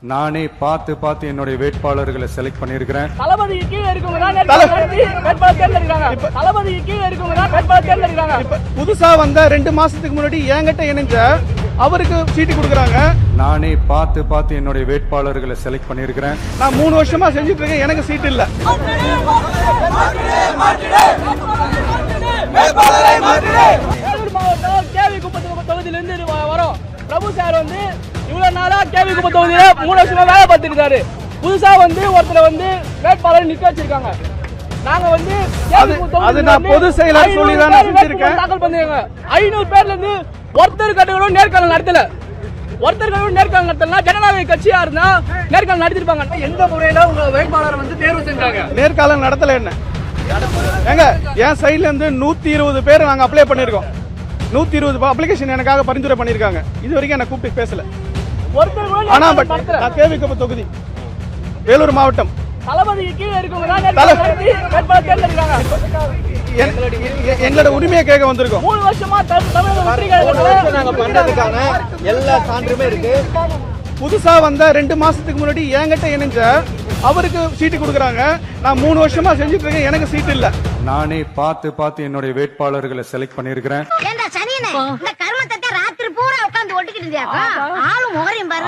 நானே பார்த்து என்னுடைய வேட்பாளர்களை செலக்ட் பண்ணியிருக்கிறேன். தளபதிக்கு கீழே இருக்கவங்க தான் வேட்பாளர் தேர்ந்தெடுக்கிறாங்க. தளபதிக்கு கீழே இருக்கவங்க தான் வேட்பாளர் தேர்ந்தெடுக்கிறாங்க. புதுசா வந்த 2 மாசத்துக்கு முன்னாடி என்கிட்ட இணைஞ்ச அவருக்கு சீட்டு கொடுக்குறாங்க. நானே பார்த்து என்னுடைய வேட்பாளர்களை செலக்ட் பண்ணியிருக்கிறேன். நான் 3 வருஷமா செஞ்சுட்டு இருக்கேன், எனக்கு சீட் இல்ல. மாவட்டம் கேவிக்குப்பம் தொகுதியிலிருந்து வரோம். பிரபு சார் வந்து இவ்வளவு நாளா கேவிக்குப்பம் தொகுதியில 3 வருஷமா வேலை பார்த்துருக்காரு. புதுசா வந்து ஒருத்தர் வந்து வேட்பாளர் நிக்க வச்சிருக்காங்க. நாங்க வந்து அது நான் பொது செயலர் சொல்லி தான் செஞ்சிருக்கேன். தாக்கல் பண்ணிருக்காங்க. 500 பேர்ல இருந்து ஒருத்தர் கட்டங்களும் நேர்காணல் நடத்தல. ஒருத்தர்களும் நேர்காணல் நடத்தலாம். ஜனநாயக கட்சியா இருந்தா நேர்காணல் நடத்திருப்பாங்க. எந்த முறையில உங்க வேட்பாளர் வந்து தேர்வு செஞ்சாங்க? நேர்காணல் நடத்தல. என்ன எங்க என் சைட்ல இருந்து 120 பேர் நாங்க அப்ளை பண்ணிருக்கோம். 120 அப்ளிகேஷன் எனக்காக பரிந்துரை பண்ணிருக்காங்க. இது வரைக்கும் என்ன கூப்பிட்டு பேசல. ஆனா பட் நான் கேவிக்குப்பம் தொகுதி வேலூர் மாவட்டம் தளபதிக்கு கீழே இருக்கவங்க தான் வேட்பாளர் தேர்ந்தெடுக்கிறாங்க. எங்களோட உரிமையை கேட்க வந்திருக்கோம். 3 வருஷமா நாங்க பண்றதுக்கான எல்லா சான்றுமே இருக்கு. புதுசா வந்த 2 மாசத்துக்கு முன்னாடி என்கிட்ட இணைஞ்ச அவருக்கு சீட்டு கொடுக்குறாங்க. நான் 3 வருஷமா செஞ்சுட்டு இருக்கேன், எனக்கு சீட் இல்ல. நானே பார்த்து என்னுடைய வேட்பாளர்களை செலக்ட் பண்ணியிருக்கிறேன். ராத்திரி பூரா உட்காந்து ஒட்டிக்கிட்டு ஆளும் முகரையும் பாரு.